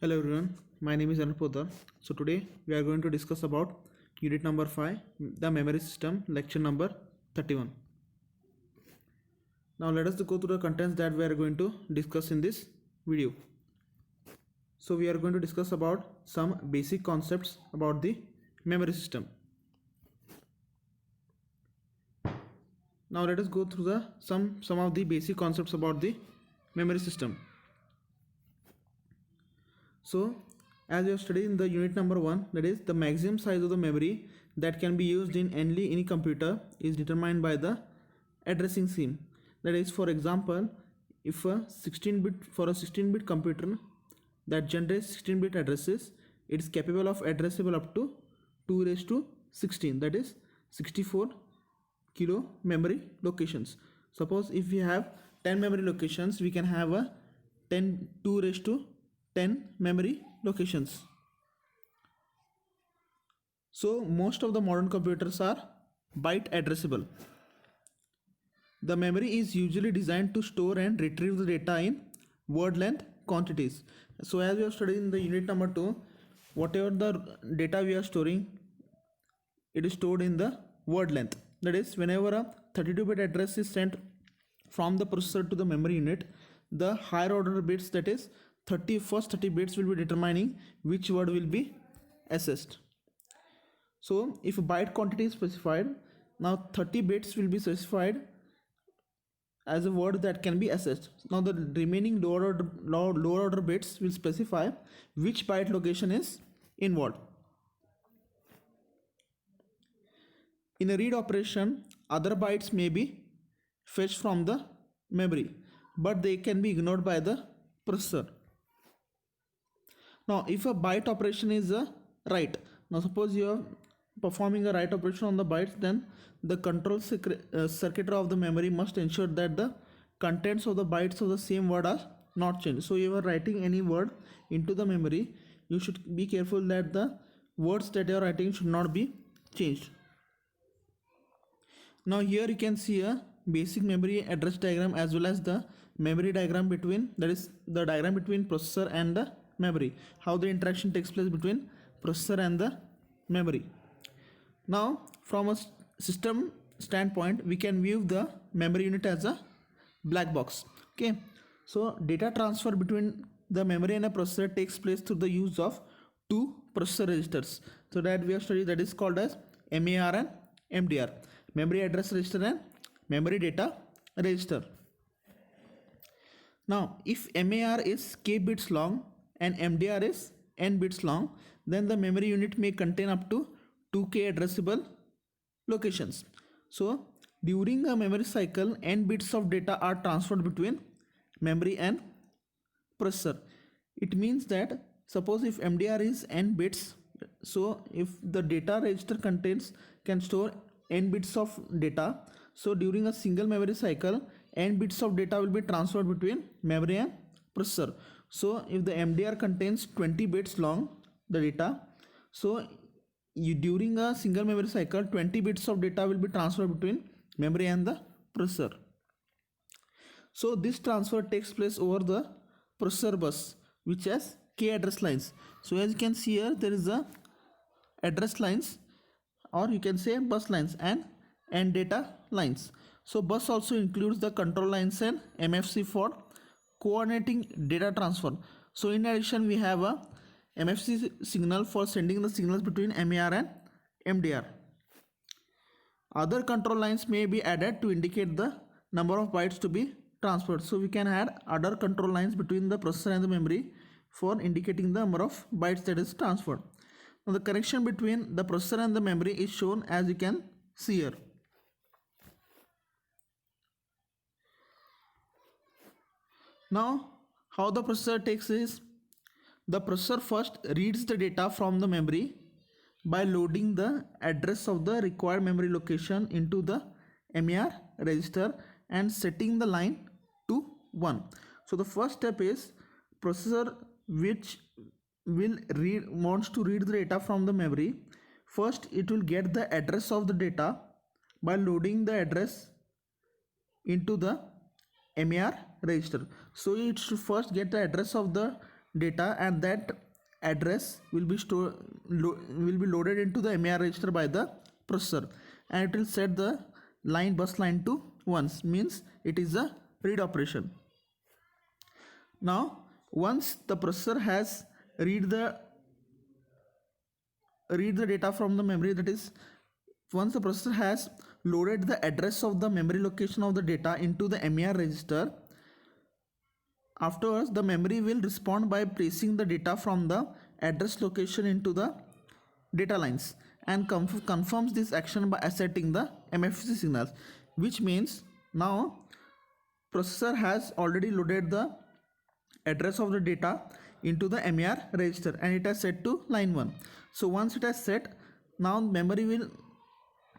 Hello everyone, my name is Anupodar. So today we are going to discuss about unit number 5, the memory system, lecture number 31. Now let us go through the contents that we are going to discuss in this video. So we are going to discuss about some basic concepts about the memory system. Now let us go through the some of the basic concepts about the memory system. So as you have studied in the unit number 1, that is the maximum size of the memory that can be used in any computer is determined by the addressing scheme. That is, for example, if a 16-bit computer that generates 16-bit addresses, it is capable of addressable up to 2 raised to 16, that is 64 kilo memory locations. Suppose if we have 10 memory locations, we can have a 2 raised to 10 memory locations. So most of the modern computers are byte addressable. The memory is usually designed to store and retrieve the data in word length quantities. So as we have studied in the unit number 2, whatever the data we are storing, it is stored in the word length. That is, whenever a 32-bit address is sent from the processor to the memory unit, the higher order bits, that is first 30 bits, will be determining which word will be accessed. So if a byte quantity is specified, now 30 bits will be specified as a word that can be accessed. Now the remaining lower order bits will specify which byte location is involved. In a read operation, other bytes may be fetched from the memory, but they can be ignored by the processor. Now if a byte operation is a write, now suppose you are performing a write operation on the bytes, then the control circuitry of the memory must ensure that the contents of the bytes of the same word are not changed. So you are writing any word into the memory, you should be careful that the words that you are writing should not be changed. Now here you can see a basic memory address diagram as well as the memory diagram between, that is the diagram between processor and the memory, how the interaction takes place between processor and the memory. Now from a system standpoint, we can view the memory unit as a black box. Okay, so data transfer between the memory and a processor takes place through the use of two processor registers. So that we have studied, that is called as MAR and MDR, memory address register and memory data register. Now if MAR is k bits long and MDR is n bits long, then the memory unit may contain up to 2k addressable locations. So during a memory cycle, n bits of data are transferred between memory and processor. It means that suppose if MDR is n bits, so if the data register can store n bits of data, so during a single memory cycle, n bits of data will be transferred between memory and processor. So if the MDR contains 20 bits long, the data, so during a single memory cycle, 20 bits of data will be transferred between memory and the processor. So this transfer takes place over the processor bus, which has k address lines. So as you can see here, there is a address lines, or you can say bus lines and data lines. So bus also includes the control lines and MFC for coordinating data transfer. So in addition, we have a MFC signal for sending the signals between MAR and MDR. Other control lines may be added to indicate the number of bytes to be transferred. So we can add other control lines between the processor and the memory for indicating the number of bytes that is transferred. Now the connection between the processor and the memory is shown as you can see here. Now how the processor takes is, the processor first reads the data from the memory by loading the address of the required memory location into the MAR register and setting the line to 1. So the first step is, processor which wants to read the data from the memory, first it will get the address of the data by loading the address into the MAR register. So it should first get the address of the data, and that address will be will be loaded into the MAR register by the processor, and it will set the bus line to once, means it is a read operation. Now once the processor has read the data from the memory, that is, once the processor has loaded the address of the memory location of the data into the MAR register, afterwards the memory will respond by placing the data from the address location into the data lines, and confirms this action by asserting the MFC signals, which means now processor has already loaded the address of the data into the MAR register, and it has set to line 1. So once it has set, now memory will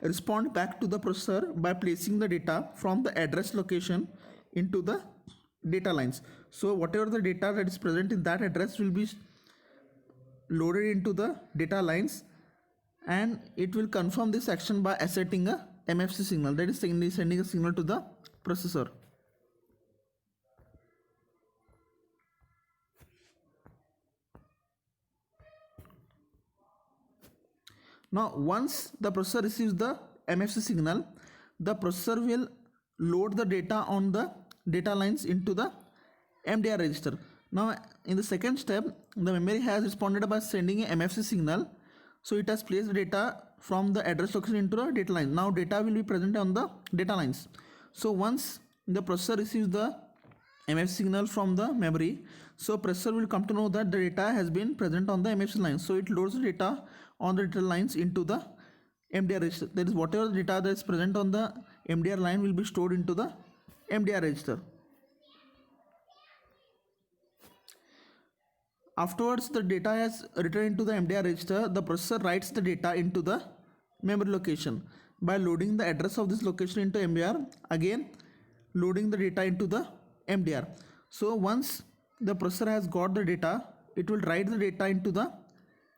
respond back to the processor by placing the data from the address location into the data lines. So whatever the data that is present in that address will be loaded into the data lines, and it will confirm this action by asserting a MFC signal, that is sending a signal to the processor. Now once the processor receives the MFC signal, the processor will load the data on the data lines into the MDR register. Now in the second step, the memory has responded by sending a MFC signal, so it has placed the data from the address location into the data line. Now data will be present on the data lines. So once the processor receives the MFC signal from the memory, so processor will come to know that the data has been present on the MFC line, so it loads the data on the data lines into the MDR register. That is, whatever data that is present on the MDR line will be stored into the MDR register. Afterwards, the data has returned into the MDR register. The processor writes the data into the memory location by loading the address of this location into MDR, again loading the data into the MDR. So once the processor has got the data, it will write the data into the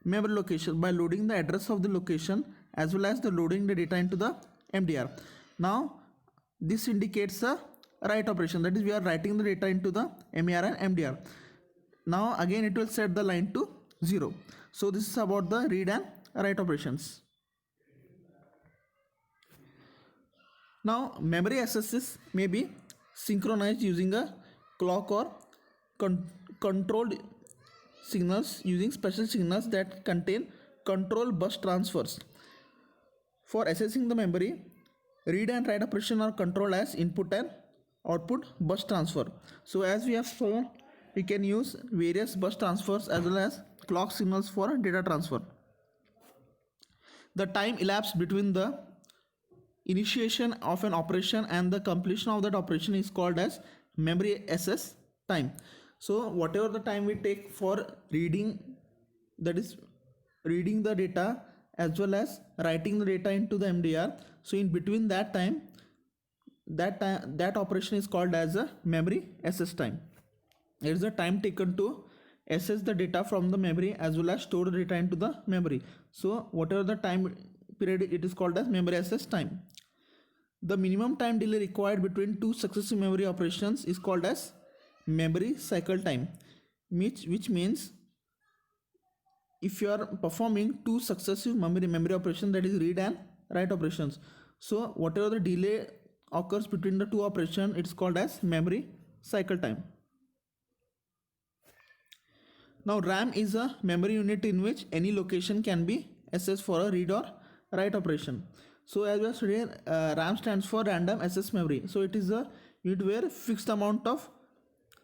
memory location by loading the address of the location as well as the loading the data into the MDR. Now this indicates a write operation, that is, we are writing the data into the MAR and MDR. Now again it will set the line to 0. So this is about the read and write operations. Now memory accesses may be synchronized using a clock or controlled signals using special signals that contain control bus transfers. For accessing the memory, read and write operation are controlled as input and output bus transfer. So as we have shown, we can use various bus transfers as well as clock signals for data transfer. The time elapsed between the initiation of an operation and the completion of that operation is called as memory access time. So whatever the time we take for reading, that is reading the data as well as writing the data into the MDR, so in between that time, that operation is called as a memory access time. It is the time taken to access the data from the memory as well as store the data into the memory. So whatever the time period, it is called as memory access time. The minimum time delay required between two successive memory operations is called as memory cycle time, which means if you are performing two successive memory operations, that is read and write operations, so whatever the delay occurs between the two operations, it's called as memory cycle time. Now RAM is a memory unit in which any location can be accessed for a read or write operation. So as we are studying, RAM stands for random access memory. So it is a unit where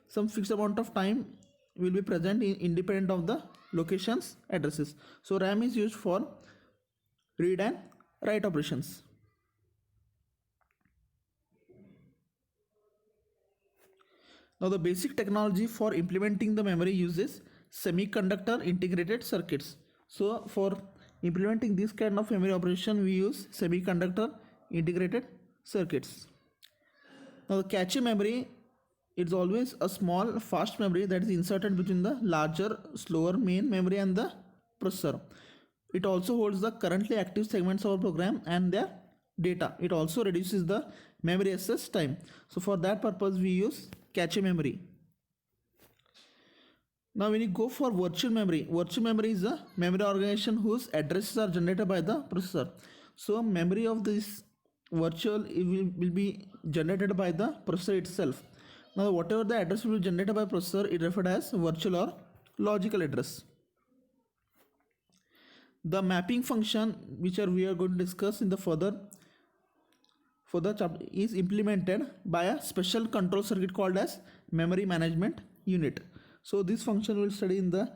some fixed amount of time will be present independent of the locations addresses. So RAM is used for read and write operations. Now the basic technology for implementing the memory uses semiconductor integrated circuits. So for implementing this kind of memory operation, we use semiconductor integrated circuits. Now the cache memory, it's always a small fast memory that is inserted between the larger slower main memory and the processor. It also holds the currently active segments of a program and their data. It also reduces the memory access time. So for that purpose we use cache memory. Now when you go for virtual memory is a memory organization whose addresses are generated by the processor. So memory of this virtual will be generated by the processor itself. Now whatever the address will be generated by processor, it referred as virtual or logical address. The mapping function which we are going to discuss in the further chapter is implemented by a special control circuit called as memory management unit. So this function will study in the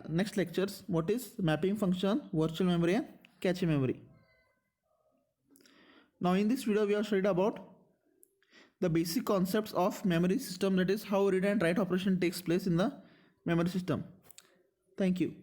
next lectures. What is mapping function, virtual memory and cache memory. Now in this video we have studied about the basic concepts of memory system, that is how read and write operation takes place in the memory system. Thank you.